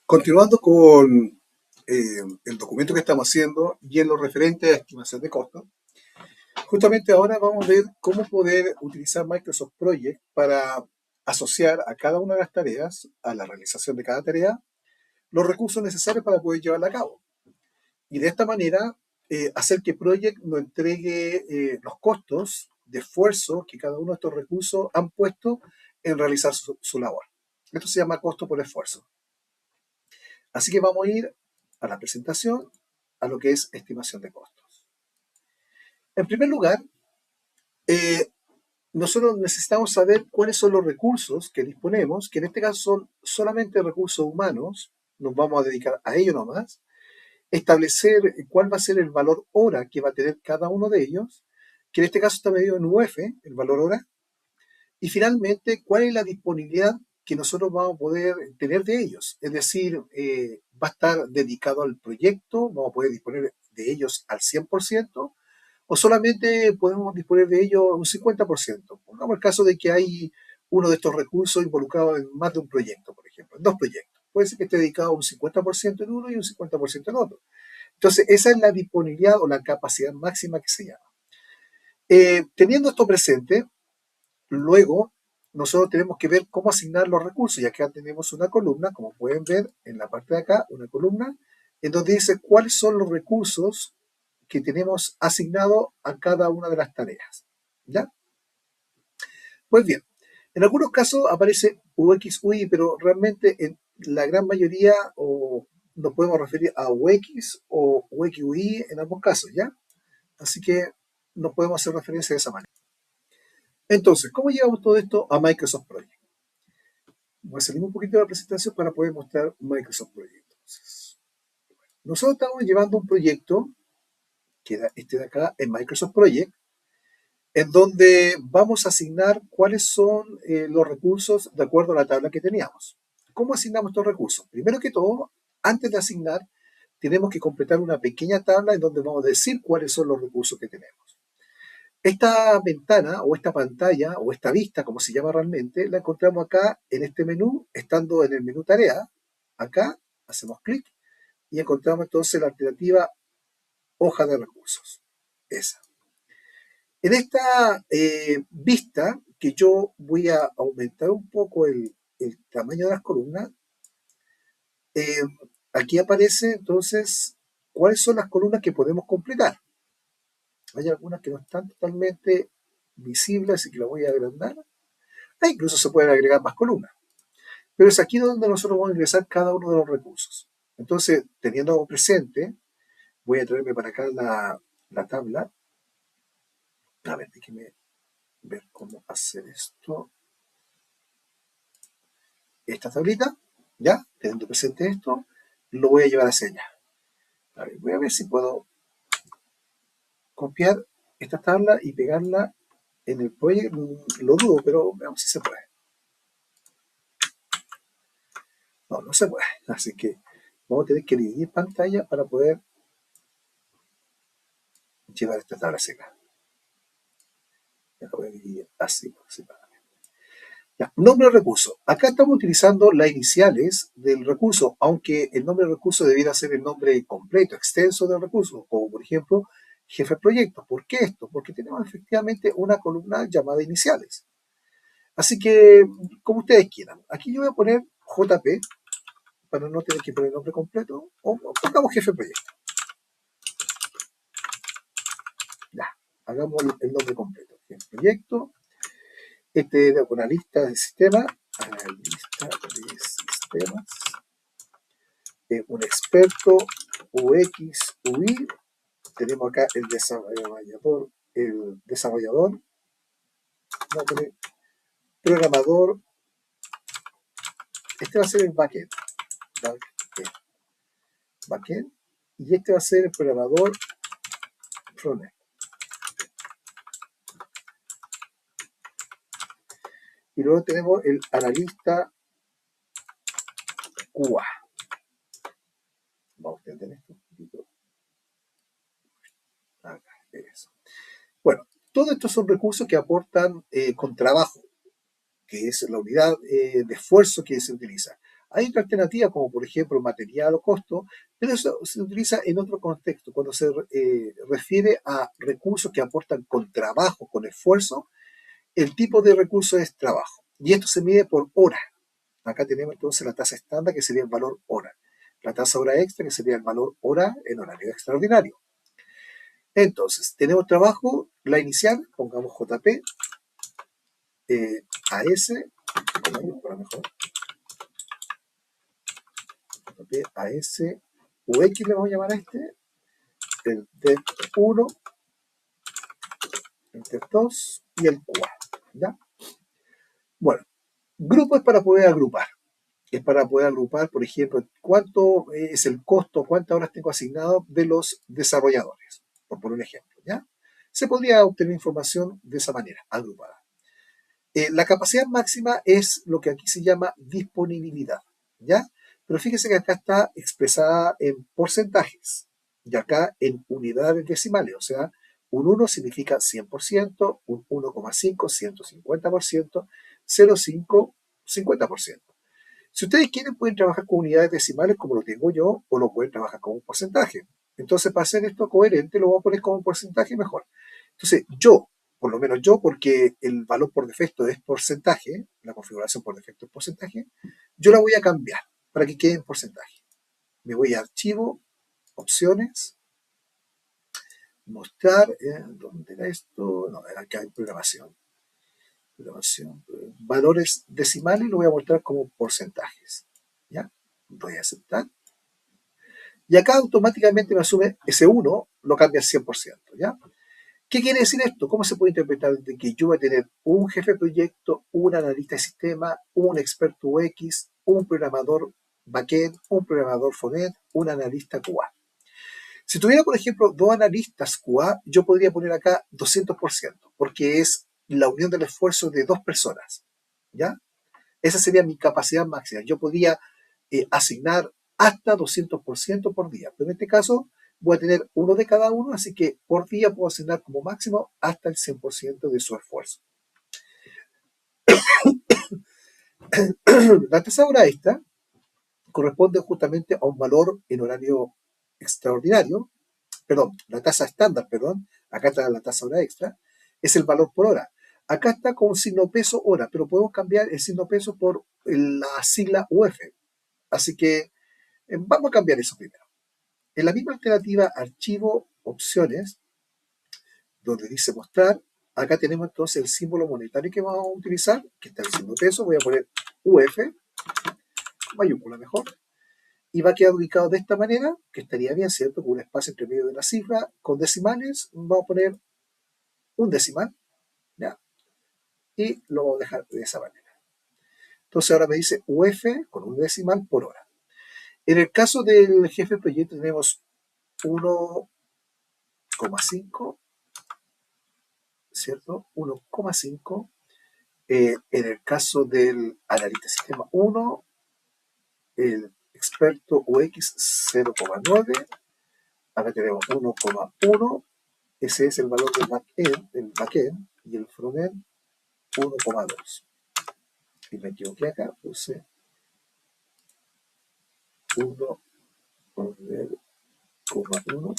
Continuando con el documento que estamos haciendo y en lo referente a estimación de costos, justamente ahora vamos a ver cómo poder utilizar Microsoft Project para asociar a cada una de las tareas, a la realización de cada tarea, los recursos necesarios para poder llevarla a cabo. Y de esta manera, hacer que Project nos entregue los costos de esfuerzo que cada uno de estos recursos han puesto en realizar su labor. Esto se llama costo por esfuerzo. Así que vamos a ir a la presentación, a lo que es estimación de costos. En primer lugar, eh, nosotros necesitamos saber cuáles son los recursos que disponemos, que en este caso son solamente recursos humanos, nos vamos a dedicar a ello nomás, establecer cuál va a ser el valor hora que va a tener cada uno de ellos, que en este caso está medido en UF, el valor hora, y finalmente cuál es la disponibilidad que nosotros vamos a poder tener de ellos. Es decir, va a estar dedicado al proyecto, vamos a poder disponer de ellos al 100%, o solamente podemos disponer de ellos un 50%. Pongamos el caso de que hay uno de estos recursos involucrado en más de un proyecto, por ejemplo, en dos proyectos. Puede ser que esté dedicado un 50% en uno y un 50% en otro. Entonces, esa es la disponibilidad o la capacidad máxima que se llama. Teniendo esto presente, luego nosotros tenemos que ver cómo asignar los recursos. Y acá tenemos una columna, como pueden ver en la parte de acá, una columna, en donde dice cuáles son los recursos que tenemos asignado a cada una de las tareas. ¿Ya? Pues bien, en algunos casos aparece UX, UI, pero realmente en la gran mayoría nos podemos referir a UX o UX, UI en ambos casos, ¿ya? Así que nos podemos hacer referencia de esa manera. Entonces, ¿cómo llevamos todo esto a Microsoft Project? Voy a salir un poquito de la presentación para poder mostrar Microsoft Project. Entonces, nosotros estamos llevando un proyecto, que era este de acá, en Microsoft Project, en donde vamos a asignar cuáles son los recursos de acuerdo a la tabla que teníamos. ¿Cómo asignamos estos recursos? Primero que todo, antes de asignar, tenemos que completar una pequeña tabla en donde vamos a decir cuáles son los recursos que tenemos. Esta ventana o esta pantalla o esta vista, como se llama realmente, la encontramos acá en este menú, estando en el menú tarea. Acá hacemos clic y encontramos entonces la alternativa hoja de recursos. Esa. En esta vista, que yo voy a aumentar un poco el tamaño de las columnas, eh, aquí aparece entonces cuáles son las columnas que podemos completar. Hay algunas que no están totalmente visibles, así que las voy a agrandar. Incluso se pueden agregar más columnas. Pero es aquí donde nosotros vamos a ingresar cada uno de los recursos. Entonces, teniendo presente, voy a traerme para acá la tabla. A ver, déjenme ver cómo hacer esto. Esta tablita, ya, teniendo presente esto, lo voy a llevar hacia allá. A ver, voy a ver si puedo copiar esta tabla y pegarla en el project. Lo dudo, pero veamos si se puede. No, no se puede. Así que vamos a tener que dividir pantalla para poder llevar esta tabla hacia acá. Ya la voy a dividir así, Ya, nombre de recurso. Acá estamos utilizando las iniciales del recurso, aunque el nombre del recurso debiera ser el nombre completo, extenso del recurso, como por ejemplo jefe de proyecto. ¿Por qué esto? Porque tenemos efectivamente una columna llamada iniciales. Así que, como ustedes quieran. Aquí yo voy a poner JP, para no tener que poner el nombre completo, o pongamos jefe de proyecto. Ya, hagamos el nombre completo. Jefe de proyecto. Este era una lista de sistemas. Lista de sistemas. Un experto UX, UI. Tenemos acá el desarrollador, programador. Este va a ser el backend. Backend. Y este va a ser el programador frontend. Y luego tenemos el analista QA. Vamos a entender esto un poquito. Acá, eso. Bueno, todos estos son recursos que aportan con trabajo. que es la unidad de esfuerzo que se utiliza. Hay otra alternativa, como por ejemplo material o costo, pero eso se utiliza en otro contexto, cuando se refiere a recursos que aportan con trabajo, con esfuerzo. El tipo de recurso es trabajo. Y esto se mide por hora. Acá tenemos entonces la tasa estándar, que sería el valor hora. La tasa hora extra, que sería el valor hora en horario extraordinario. Entonces, tenemos trabajo, la inicial, pongamos JP, AS, para mejor, JP, AS, UX le vamos a llamar a este, el DEP 1, el DEP 2 y el QA. ¿Ya? Bueno, grupo es para poder agrupar. Es para poder agrupar, por ejemplo, cuánto es el costo, cuántas horas tengo asignado de los desarrolladores, por poner un ejemplo, ¿ya? Se podría obtener información de esa manera, agrupada. La capacidad máxima es lo que aquí se llama disponibilidad, ¿ya? Pero fíjese que acá está expresada en porcentajes y acá en unidades decimales, o sea, un 1 significa 100%, un 1,5, 150%, 0,5, 50%. Si ustedes quieren, pueden trabajar con unidades decimales como lo tengo yo, o lo pueden trabajar como un porcentaje. Entonces, para hacer esto coherente, lo voy a poner como un porcentaje mejor. Entonces, yo, por lo menos yo, porque el valor por defecto es porcentaje, la configuración por defecto es porcentaje, yo la voy a cambiar para que quede en porcentaje. Me voy a archivo, opciones, mostrar, ¿dónde era esto? No, era acá en programación. Valores decimales lo voy a mostrar como porcentajes. ¿Ya? Voy a aceptar. Y acá automáticamente me asume ese 1, lo cambia al 100%. ¿Ya? ¿Qué quiere decir esto? ¿Cómo se puede interpretar de que yo voy a tener un jefe de proyecto, un analista de sistema, un experto UX, un programador backend, un programador frontend, un analista QA? Si tuviera, por ejemplo, dos analistas QA, yo podría poner acá 200%, porque es la unión del esfuerzo de dos personas. ¿Ya? Esa sería mi capacidad máxima. Yo podría asignar hasta 200% por día. Pero en este caso voy a tener uno de cada uno, así que por día puedo asignar como máximo hasta el 100% de su esfuerzo. La tasa hora extra corresponde justamente a un valor en horario extraordinario, perdón, la tasa estándar, perdón, acá está la tasa hora extra, es el valor por hora. Acá está con signo peso hora, pero podemos cambiar el signo peso por la sigla UF. Así que vamos a cambiar eso primero. En la misma alternativa, archivo, opciones, donde dice mostrar, acá tenemos entonces el símbolo monetario que vamos a utilizar, que está diciendo peso, voy a poner UF, mayúscula mejor, y va a quedar ubicado de esta manera, que estaría bien, ¿cierto? Con un espacio entre medio de la cifra, con decimales, vamos a poner un decimal, ¿ya? Y lo vamos a dejar de esa manera. Entonces ahora me dice UF con un decimal por hora. En el caso del jefe de proyecto tenemos 1,5, ¿cierto? 1,5. En el caso del analista de sistema 1, el experto UX 0,9, acá tenemos 1,1, ese es el valor del backend, y el frontend 1,2. Y me equivoqué acá, puse 1,1,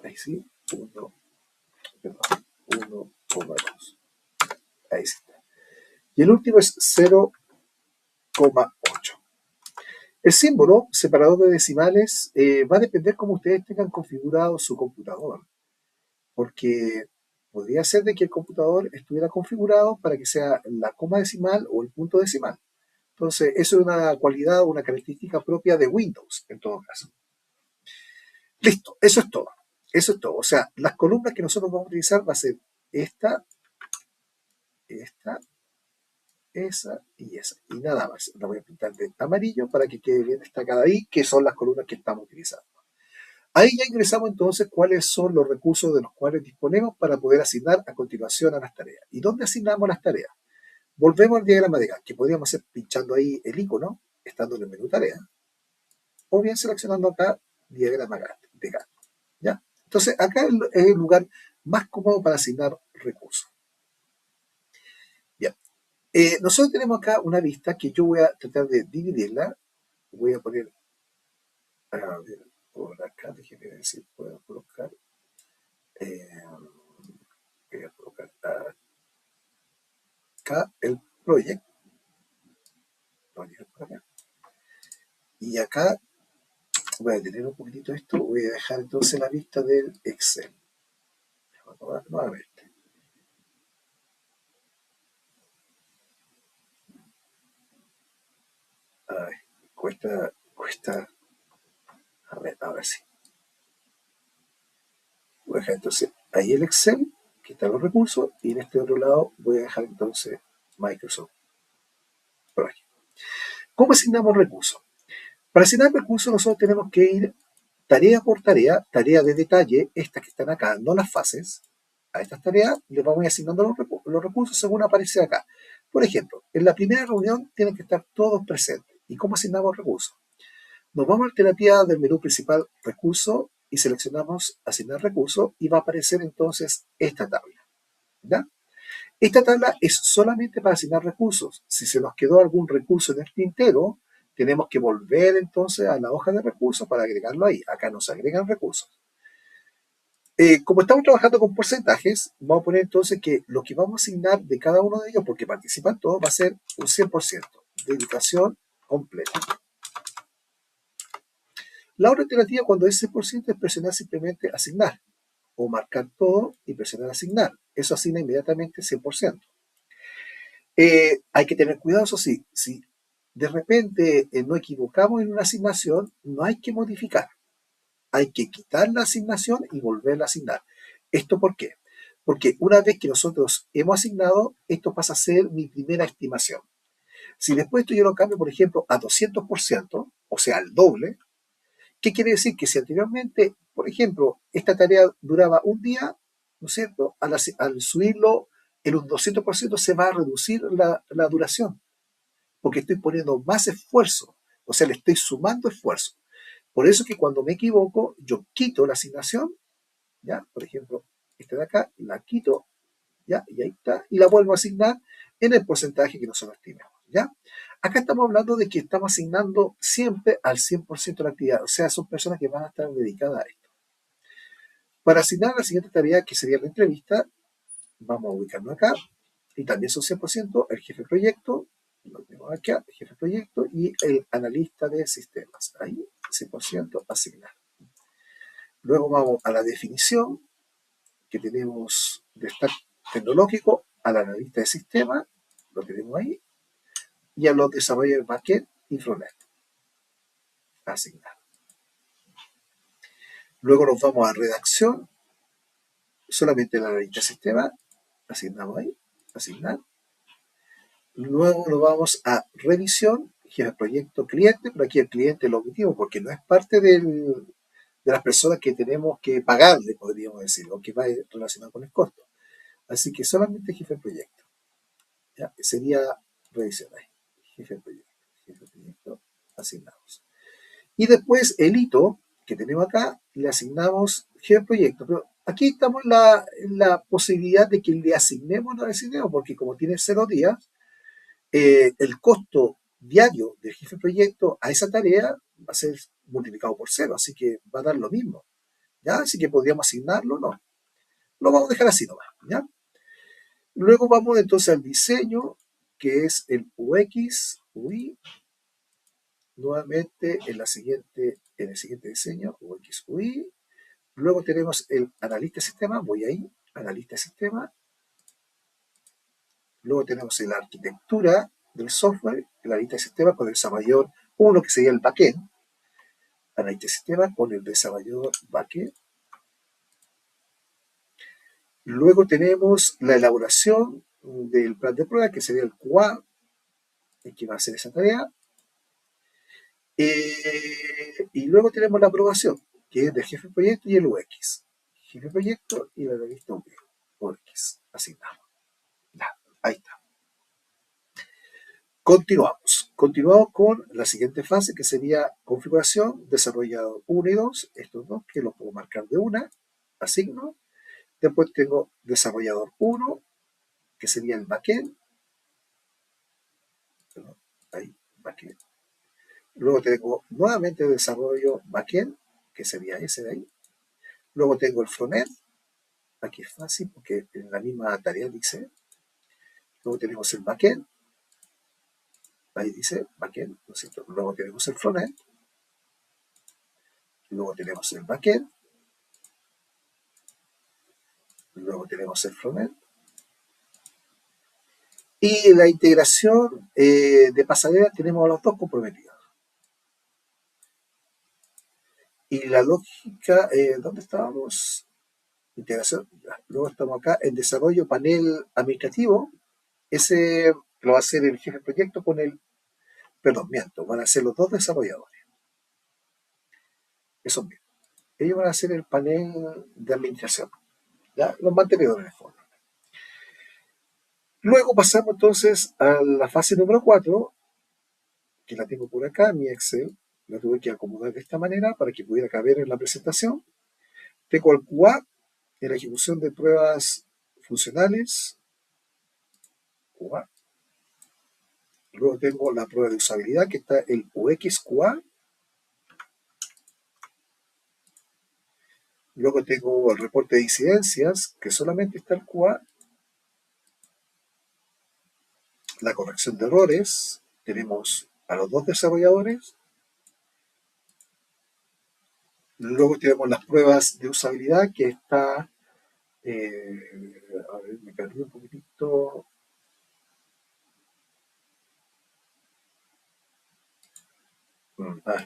ahí sí, 1,2. Ahí sí está. Y el último es 0,8. El símbolo separador de decimales va a depender cómo ustedes tengan configurado su computador, porque podría ser de que el computador estuviera configurado para que sea la coma decimal o el punto decimal. Entonces, eso es una cualidad o una característica propia de Windows, en todo caso. Listo, eso es todo. Eso es todo. O sea, las columnas que nosotros vamos a utilizar va a ser esta, esta, esa y esa. Y nada más. La voy a pintar de amarillo para que quede bien destacada ahí, que son las columnas que estamos utilizando. Ahí ya ingresamos entonces cuáles son los recursos de los cuales disponemos para poder asignar a continuación a las tareas. ¿Y dónde asignamos las tareas? Volvemos al diagrama de Gantt, que podríamos hacer pinchando ahí el icono, estando en el menú tarea, o bien seleccionando acá diagrama de Gantt. ¿Ya? Entonces, acá es el lugar más cómodo para asignar recursos. Bien. Nosotros tenemos acá una vista que yo voy a tratar de dividirla. Voy a poner, a ver, por acá, déjenme ver si puedo colocar. eh, Voy a colocar acá el proyecto. Por acá. Y acá voy a detener un poquitito esto. Voy a dejar entonces la vista del Excel. Vamos a probar nuevamente. Ay, cuesta. A ver, ahora sí. Voy a dejar entonces ahí el Excel, que están los recursos, y en este otro lado voy a dejar entonces Microsoft Project. ¿Cómo asignamos recursos? Para asignar recursos nosotros tenemos que ir tarea por tarea, tarea de detalle, estas que están acá, no las fases. A estas tareas les vamos a ir asignando los recursos según aparece acá. Por ejemplo, en la primera reunión tienen que estar todos presentes. ¿Y cómo asignamos recursos? Nos vamos a alternativa del menú principal recursos y seleccionamos asignar recursos y va a aparecer entonces esta tabla. ¿Ya? Esta tabla es solamente para asignar recursos. Si se nos quedó algún recurso en el tintero, tenemos que volver entonces a la hoja de recursos para agregarlo ahí. Acá nos agregan recursos. Como estamos trabajando con porcentajes, vamos a poner entonces que lo que vamos a asignar de cada uno de ellos, porque participan todos, va a ser un 100%, dedicación completa. La otra alternativa cuando es 100% es presionar simplemente asignar o marcar todo y presionar asignar. Eso asigna inmediatamente 100%. Hay que tener cuidado, eso sí, si de repente nos equivocamos en una asignación, no hay que modificar. Hay que quitar la asignación y volverla a asignar. ¿Esto por qué? Porque una vez que nosotros hemos asignado, esto pasa a ser mi primera estimación. Si después esto yo lo cambio, por ejemplo, a 200%, o sea, al doble, ¿qué quiere decir? Que si anteriormente, por ejemplo, esta tarea duraba un día, ¿no es cierto? Al subirlo en un 200% se va a reducir la duración, porque estoy poniendo más esfuerzo, o sea, le estoy sumando esfuerzo. Por eso que cuando me equivoco, yo quito la asignación, ¿ya? Por ejemplo, esta de acá, la quito, ¿ya? Y ahí está, y la vuelvo a asignar en el porcentaje que nosotros estimamos, ¿ya? Acá estamos hablando de que estamos asignando siempre al 100% de la actividad, o sea, son personas que van a estar dedicadas a esto. Para asignar la siguiente tarea, que sería la entrevista, vamos a ubicarnos acá, y también son 100% el jefe de proyecto, lo tenemos acá, el jefe de proyecto y el analista de sistemas, ahí 100% asignar. Luego vamos a la definición, que tenemos de stack tecnológico, al analista de sistemas, lo tenemos ahí, y a los desarrolladores backend y frontend, asignar. Luego nos vamos a redacción, solamente el analista de sistemas, asignamos ahí, asignar. Luego nos vamos a revisión, jefe de proyecto cliente, pero aquí el cliente lo omitimos porque no es parte de las personas que tenemos que pagarle, podríamos decir, o que va relacionado con el costo. Así que solamente jefe de proyecto. ¿Ya? Sería revisión ahí. Jefe de proyecto asignados. Y después el hito que tenemos acá, le asignamos jefe de proyecto. Pero aquí estamos en la posibilidad de que le asignemos o no le asignemos, porque como tiene 0 días, el costo diario del jefe de proyecto a esa tarea va a ser multiplicado por 0, así que va a dar lo mismo. ¿Ya? Así que podríamos asignarlo, no. Lo vamos a dejar así nomás. ¿Ya? Luego vamos entonces al diseño, que es el UX, UI, nuevamente en el siguiente diseño, UX, UI. Luego tenemos el analista de sistema, voy ahí, analista de sistema. Luego tenemos la arquitectura del software, el analista de sistema con el desarrollador 1, que sería el backend, analista de sistema con el desarrollador backend. Luego tenemos la elaboración del plan de prueba, que sería el QA, el que va a hacer esa tarea. Y luego tenemos la aprobación, que es del jefe de proyecto y el UX. Jefe de proyecto y la revista UX. Asignamos. Ya, ahí está. Continuamos con la siguiente fase, que sería configuración, desarrollador 1 y 2, estos dos que los puedo marcar de una, asigno. Después tengo desarrollador 1, que sería el backend, backend. Luego tengo nuevamente desarrollo backend, que sería ese de ahí. Luego tengo el frontend. Aquí es fácil porque en la misma tarea dice. Luego tenemos el backend. Ahí dice backend, ¿no es cierto? Luego tenemos el frontend. Luego tenemos el backend. Luego tenemos el frontend. Y la integración de pasarela tenemos a los dos comprometidos. Y la lógica, ¿dónde estábamos? Integración. Luego estamos acá en desarrollo panel administrativo. Ese lo va a hacer el jefe de proyecto con el, perdón, miento, van a ser los dos desarrolladores. Esos mismos. Ellos van a hacer el panel de administración. ¿Ya? Los mantenedores en el fondo. Luego pasamos entonces a la fase número 4, que la tengo por acá, mi Excel. La tuve que acomodar de esta manera para que pudiera caber en la presentación. Tengo el QA en la ejecución de pruebas funcionales. QA. Luego tengo la prueba de usabilidad, que está el UX QA. Luego tengo el reporte de incidencias, que solamente está el QA. La corrección de errores. Tenemos a los dos desarrolladores. Luego tenemos las pruebas de usabilidad, que está, a ver, me perdí un poquitito.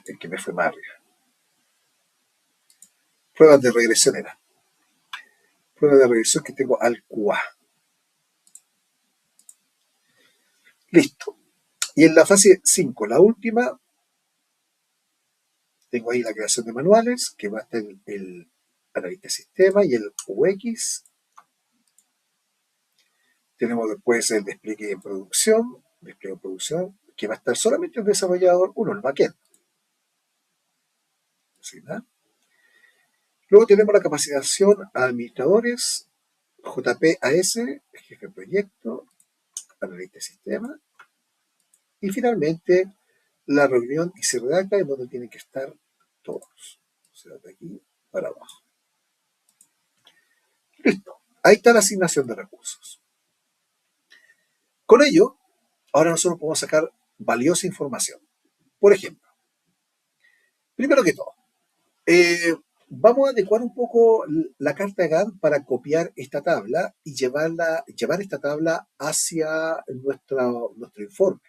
Es que me fue más arriba. Pruebas de regresión era. Pruebas de regresión que tengo al QA. Listo. Y en la fase 5, la última, tengo ahí la creación de manuales, que va a estar el analista de sistema y el UX. Tenemos después el despliegue en producción, que va a estar solamente el desarrollador, uno, el backend. ¿Sí, no? Luego tenemos la capacitación a administradores, JPAS, jefe de proyecto, analista de sistema. Y finalmente, la reunión y se redacta en donde tienen que estar todos. O sea, de aquí para abajo. Listo. Ahí está la asignación de recursos. Con ello, ahora nosotros podemos sacar valiosa información. Por ejemplo, primero que todo, vamos a adecuar un poco la carta de Gantt para copiar esta tabla y llevar esta tabla hacia nuestro informe.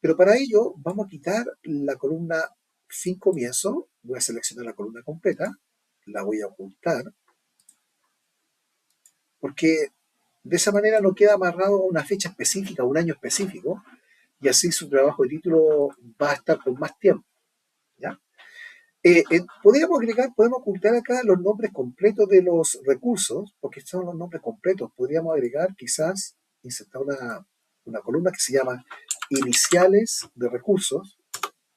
Pero para ello vamos a quitar la columna fin comienzo, voy a seleccionar la columna completa, la voy a ocultar, porque de esa manera no queda amarrado a una fecha específica, a un año específico, y así su trabajo de título va a estar con más tiempo. ¿Ya? Podemos ocultar acá los nombres completos de los recursos, porque son los nombres completos. Podríamos agregar, quizás, insertar una columna que se llama iniciales de recursos,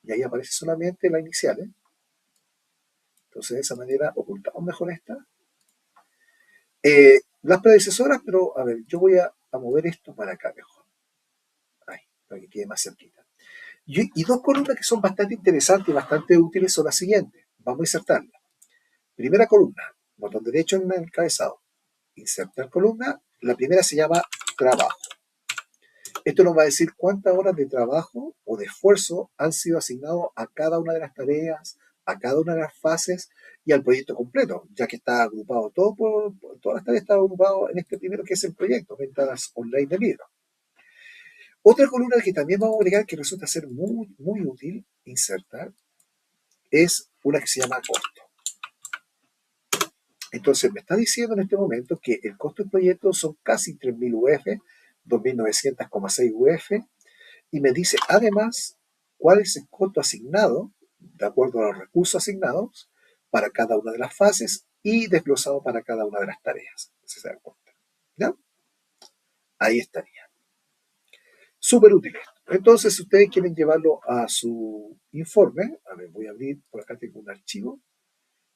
y ahí aparece solamente las iniciales. Entonces, de esa manera ocultamos mejor esta. Las predecesoras, pero a ver, yo voy a mover esto para acá mejor. Ahí, para que quede más cerquita. Y dos columnas que son bastante interesantes y bastante útiles son las siguientes. Vamos a insertarlas. Primera columna, botón derecho en el encabezado. Insertar columna. La primera se llama trabajo. Esto nos va a decir cuántas horas de trabajo o de esfuerzo han sido asignados a cada una de las tareas, a cada una de las fases y al proyecto completo, ya que está agrupado todas las tareas están agrupadas en este primero que es el proyecto, ventas online de libros. Otra columna que también vamos a agregar que resulta ser muy, muy útil insertar es una que se llama costo. Entonces me está diciendo en este momento que el costo del proyecto son casi 3.000 UF, 2.900,6 UF, y me dice además cuál es el costo asignado, de acuerdo a los recursos asignados, para cada una de las fases y desglosado para cada una de las tareas. Si se dan cuenta. ¿Ya? Ahí estaría. Súper útil. Entonces, si ustedes quieren llevarlo a su informe, a ver, voy a abrir, por acá tengo un archivo.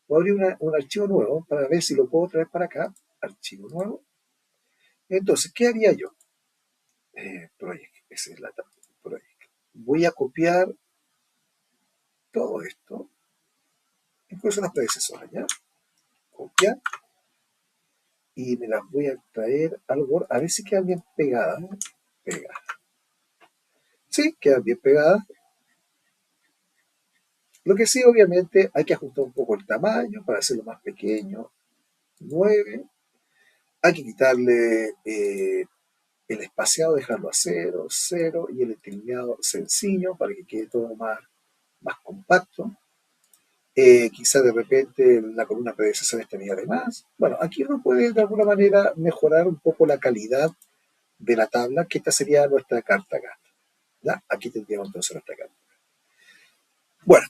Voy a abrir un archivo nuevo para ver si lo puedo traer para acá. Archivo nuevo. Entonces, ¿qué haría yo? Project, esa es la tabla. Project. voy a copiar todo esto, incluso las predecesoras, ¿ya? Copiar y me las voy a traer al Word, a ver si quedan bien pegadas. Pegadas. Sí, quedan bien pegadas. Lo que sí, obviamente, hay que ajustar un poco el tamaño para hacerlo más pequeño. 9. Hay que quitarle el espaciado, dejarlo a 0, 0 y el entrecomillado sencillo para que quede todo más compacto. Quizá de repente la columna predecesora estaría de más. Bueno, aquí uno puede de alguna manera mejorar un poco la calidad de la tabla, que esta sería nuestra carta acá. ¿Ya? Aquí tendríamos entonces nuestra carta. Bueno,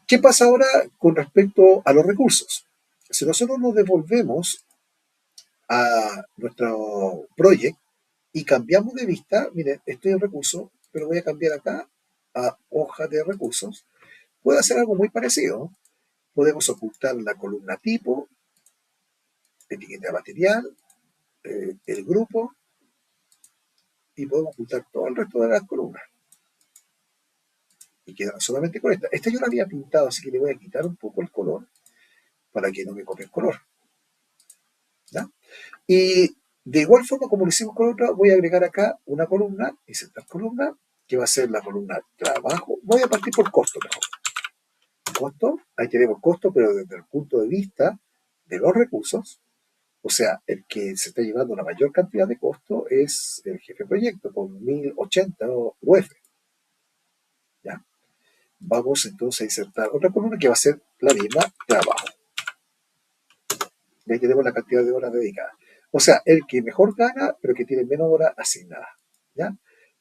¿qué pasa ahora con respecto a los recursos? Si nosotros nos devolvemos a nuestro project y cambiamos de vista, miren, estoy en recursos, pero voy a cambiar acá a hoja de recursos, puedo hacer algo muy parecido. Podemos ocultar la columna tipo, etiqueta material, el grupo, y podemos ocultar todo el resto de las columnas. Y queda solamente con esta. Esta yo la había pintado, así que le voy a quitar un poco el color para que no me copie el color. ¿Ya? Y de igual forma, como lo hicimos con otra, voy a agregar acá una columna, insertar columna, que va a ser la columna trabajo. Voy a partir por costo mejor. Costo, ahí tenemos costo, pero desde el punto de vista de los recursos, o sea, el que se está llevando la mayor cantidad de costo es el jefe de proyecto, con 1080 UF. ¿Ya? Vamos entonces a insertar otra columna que va a ser la misma trabajo. Y ahí tenemos la cantidad de horas dedicadas. O sea, el que mejor gana, pero que tiene menos horas asignadas. ¿Ya?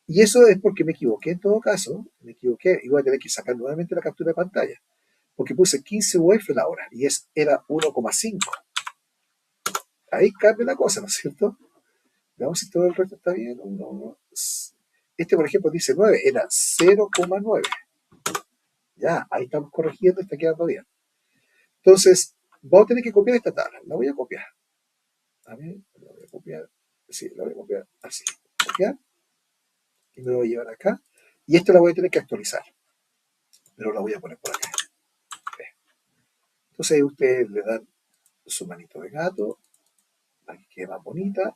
Y eso es porque me equivoqué en todo caso, me equivoqué, y voy a tener que sacar nuevamente la captura de pantalla, porque puse 15 UF la hora, y era 1,5. Ahí cambia la cosa, ¿no es cierto? Veamos si todo el resto está bien. Este, por ejemplo, dice 9, era 0,9. Ya, ahí estamos corrigiendo, está quedando bien. Entonces, vamos a tener que copiar esta tabla. La voy a copiar. A ver, la voy a copiar. Sí, la voy a copiar así. Copiar. Y me lo voy a llevar acá. Y esta la voy a tener que actualizar. Pero la voy a poner por acá. Entonces ahí ustedes le dan su manito de gato para que quede más bonita.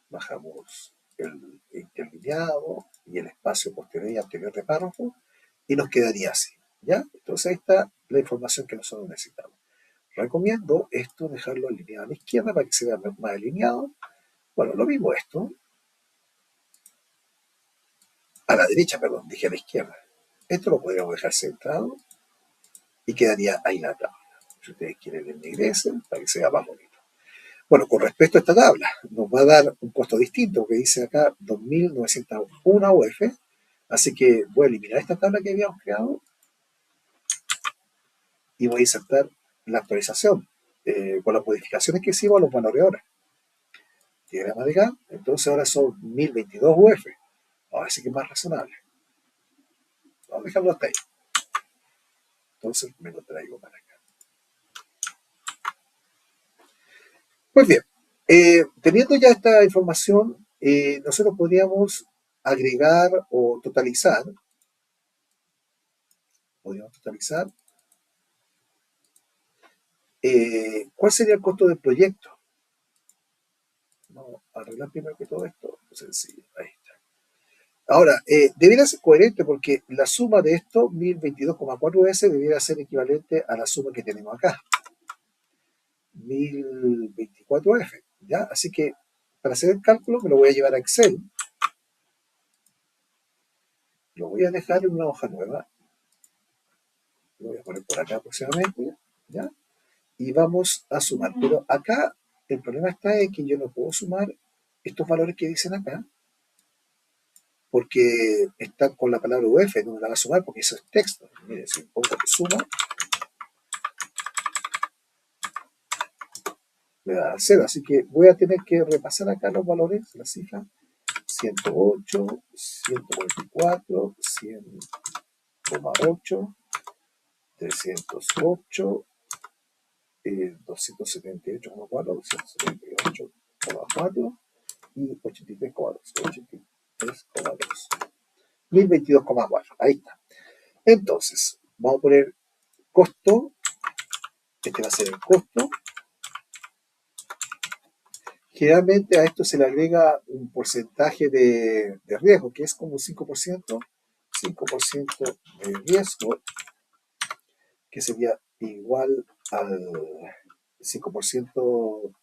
Bajamos el interlineado y el espacio posterior y anterior de párrafo y nos quedaría así. ¿Ya? Entonces ahí está la información que nosotros necesitamos. Recomiendo esto dejarlo alineado a la izquierda para que se vea más alineado. Bueno, lo mismo esto. A la derecha, perdón, dije a la izquierda. Esto lo podríamos dejar centrado y quedaría ahí la tabla. Si ustedes quieren, le ennegresen para que se vea más bonito. Bueno, con respecto a esta tabla, nos va a dar un costo distinto, que dice acá 2.901 UF. Así que voy a eliminar esta tabla que habíamos creado y voy a insertar la actualización con las modificaciones que hicimos a los valores ahora. Diagrama de GAN, entonces ahora son 1022 UF. Ahora sí que es más razonable. Vamos a dejarlo hasta ahí. Entonces me lo traigo para acá. Pues bien, teniendo ya esta información, nosotros podríamos agregar o totalizar. ¿Cuál sería el costo del proyecto? Vamos a arreglar primero que todo esto. Sencillo, ahí está. Ahora, debería ser coherente porque la suma de esto, 1022,4 S, debería ser equivalente a la suma que tenemos acá, 1024 F. ¿Ya? Así que para hacer el cálculo me lo voy a llevar a Excel. Lo voy a dejar en una hoja nueva. Lo voy a poner por acá aproximadamente. ¿Ya? Y vamos a sumar. Pero acá el problema está en que yo no puedo sumar estos valores que dicen acá, porque está con la palabra UF, no me la va a sumar porque eso es texto. Miren, si pongo que suma, me da 0. Así que voy a tener que repasar acá los valores, las cifras. 108, 144, 100,8, 308, 278,4, 278,4 y 83,2. 83,2. 1022,4. Ahí está. Entonces, vamos a poner costo. Este va a ser el costo. Generalmente a esto se le agrega un porcentaje de riesgo, que es como un 5%. 5% de riesgo, que sería igual al 5%,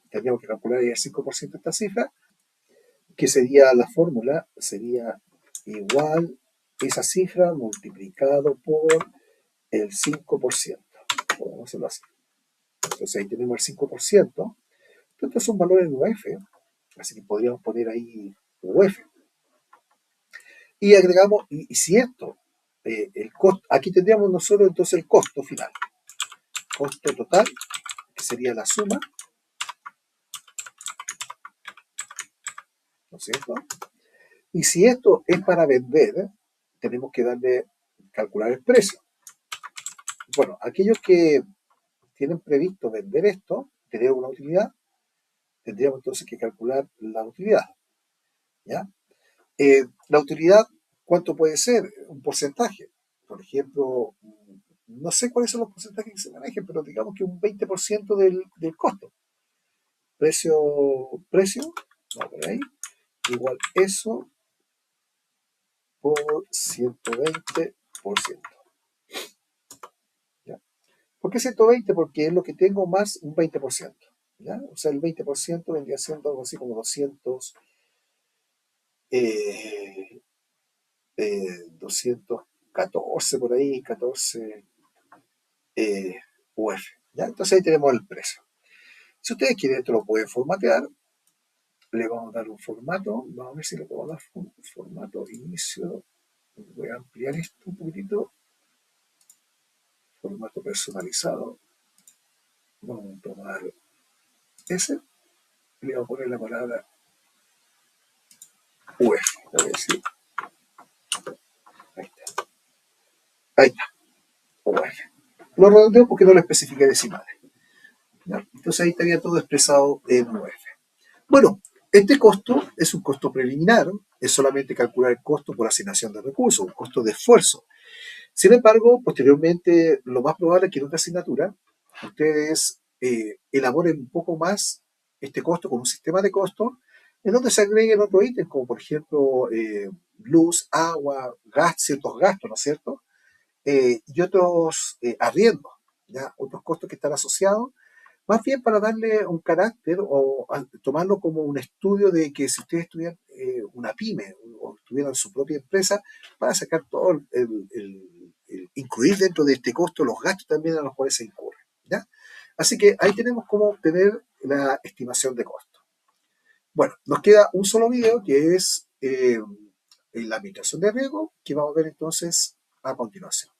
tendríamos que calcular el 5% de esta cifra, que sería la fórmula, sería igual esa cifra multiplicado por el 5%. Podemos hacerlo así. Entonces ahí tenemos el 5%. Estos son valores de UF, así que podríamos poner ahí UF. Y agregamos, y si esto, el costo, aquí tendríamos nosotros entonces el costo final. Costo total, que sería la suma, ¿no es cierto? Y si esto es para vender, tenemos que calcular el precio. Bueno, aquellos que tienen previsto vender esto, tener una utilidad, tendríamos entonces que calcular la utilidad. ¿Ya? La utilidad, ¿cuánto puede ser? Un porcentaje. Por ejemplo, no sé cuáles son los porcentajes que se manejan, pero digamos que un 20% del costo. Precio, vamos por ahí, igual eso por 120%. ¿Ya? ¿Por qué 120? Porque es lo que tengo más un 20%. ¿Ya? O sea, el 20% vendría siendo algo así como 214 por ahí, 14 UF. ¿Ya? Entonces ahí tenemos el precio. Si ustedes quieren, esto lo pueden formatear. Le vamos a dar un formato. Vamos a ver si le puedo dar un formato inicio. Voy a ampliar esto un poquitito. Formato personalizado. Vamos a tomar ese. Le voy a poner la palabra UF. A ver si. Ahí está. Ahí está. UF. Lo redondeo porque no lo especifique decimales. ¿Ya? Entonces ahí estaría todo expresado en UF. Bueno, este costo es un costo preliminar, es solamente calcular el costo por asignación de recursos, un costo de esfuerzo. Sin embargo, posteriormente, lo más probable es que en otra asignatura ustedes elaboren un poco más este costo con un sistema de costos en donde se agreguen otros ítems, como por ejemplo luz, agua, ciertos gastos, ¿no es cierto? Y otros arriendos, ¿ya? Otros costos que están asociados más bien para darle un carácter o tomarlo como un estudio de que si ustedes tuvieran una pyme o tuvieran su propia empresa, para sacar todo incluir dentro de este costo los gastos también a los cuales se incurren. ¿Ya? Así que ahí tenemos cómo obtener la estimación de costo. Bueno, nos queda un solo video que es la administración de riesgo, que vamos a ver entonces a continuación.